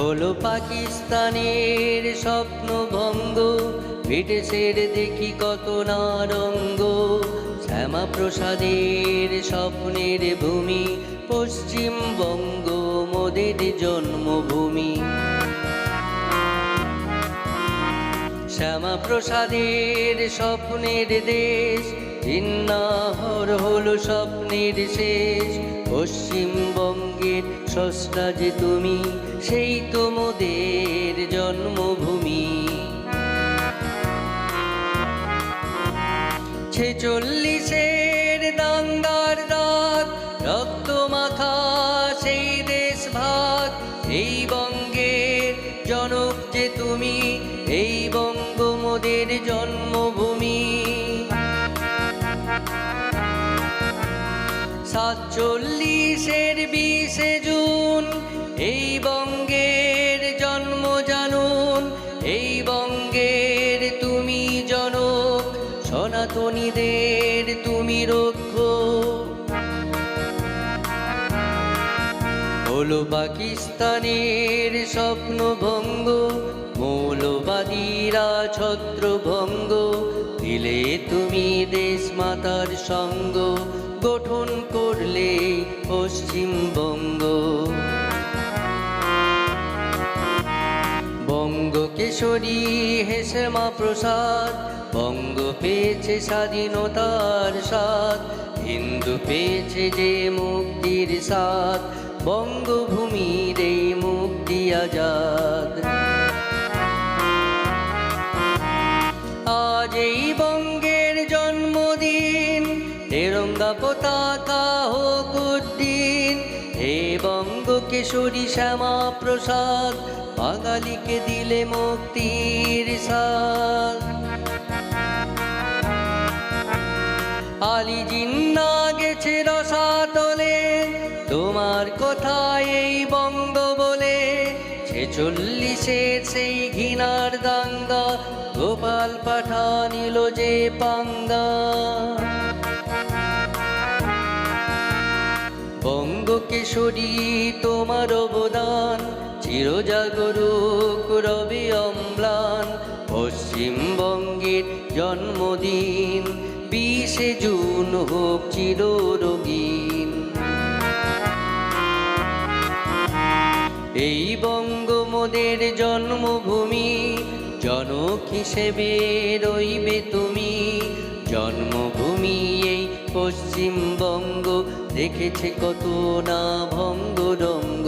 হলো পাকিস্তানের স্বপ্ন ভঙ্গ, ব্রিটিশের দেখি কত না রঙ্গ। শ্যামাপ্রসাদের স্বপ্নের ভূমি পশ্চিমবঙ্গ মোদের জন্মভূমি। শ্যামাপ্রসাদের স্বপ্নের দেশ, চিন্নাহর হলো স্বপ্নের শেষ। পশ্চিমবঙ্গের স্রষ্টা যে তুমি, সেই তো মোদের জন্মভূমি। 46-এর দাঙ্গার দাগ, রক্ত মাখা সেই দেশ ভাগ। এই বঙ্গের জনক যে তুমি, এই বঙ্গ মোদের জন্মভূমি। 47-এর 20শে জুন, এই বঙ্গের জন্ম জানুন। এই বঙ্গের তুমি জনক, সনাতনীদের তুমি রক্ষক। হলো পাকিস্তানের স্বপ্ন ভঙ্গ, মৌলবাদীরা ছত্রভঙ্গ। দিলে তুমি দেশ মাতার সঙ্গ, গঠন করলে পশ্চিমবঙ্গ। বঙ্গ কেশরী হে শ্যামাপ্রসাদ, বঙ্গ পেয়েছে স্বাধীনতার স্বাদ। হিন্দু পেয়েছে যে মুক্তির স্বাদ, বঙ্গভূমির এই মুক্তি আজাদ। আজ এই বঙ্গের জন্মদিন, তেরঙ্গা পতাকা হোক উড্ডীন। হে বঙ্গ কেশরী শ্যামাপ্রসাদ, বাঙালিকে দিলে মুক্তির স্বাদ। আলী জিন্না গেছে রসাতলে, তোমার কথায় এই বঙ্গ বলে। 46-এর সেই ঘৃণার দাঙ্গা, গোপাল পাঠা নিল যে পাঙ্গা। বঙ্গ কেশরী তোমার অবদান, চিরজাগরুক রবি অম্লান। পশ্চিমবঙ্গের জন্মদিন 20শে জুন হোক চিররঙিন। এই বঙ্গ মোদের জন্মভূমি, জনক হিসেবে রইবে তুমি। জন্মভূমি এই পশ্চিমবঙ্গ, দেখেছে কত না ভঙ্গ রঙ্গ।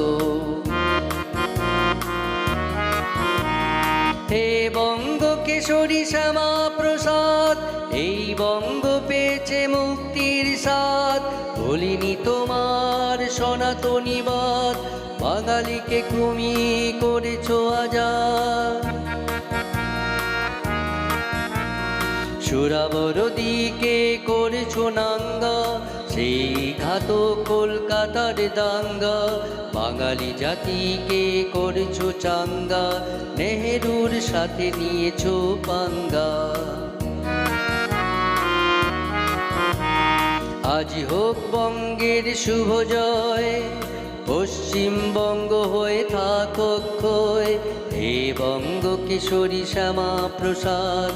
হে বঙ্গ কেশরী শ্যামাপ্রসাদ, এই বঙ্গ পেয়েছে মুক্তির স্বাদ। বলিনি তোমার সনাতনীবাদ, বাঙালিকে তুমি করেছো আজাদ। সুরাবরদীকে করেছো নাঙ্গা, সেই ঘাতক কলকাতার দাঙ্গা। বাঙালি জাতিকে করেছো চাঙ্গা, নেহেরুর সাথে নিয়েছো পাঙ্গা। আজ হোক বঙ্গের শুভ জয়, পশ্চিমবঙ্গ হয়ে থাক অক্ষয়। হে বঙ্গ কেশরী শ্যামাপ্রসাদ,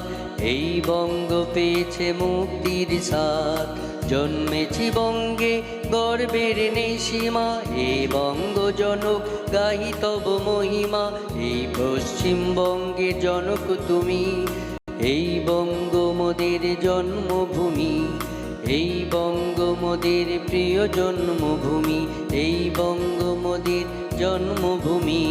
এই বঙ্গ পেয়েছে মুক্তির স্বাদ। জন্মেছি বঙ্গে গর্বের নেই সীমা, হে বঙ্গ জনক গাহি তব মহিমা। এই পশ্চিমবঙ্গের জনক তুমি, এই বঙ্গ মোদের জন্মভূমি। এই বঙ্গ মোদের প্রিয় জন্মভূমি, এই বঙ্গ মোদের জন্মভূমি।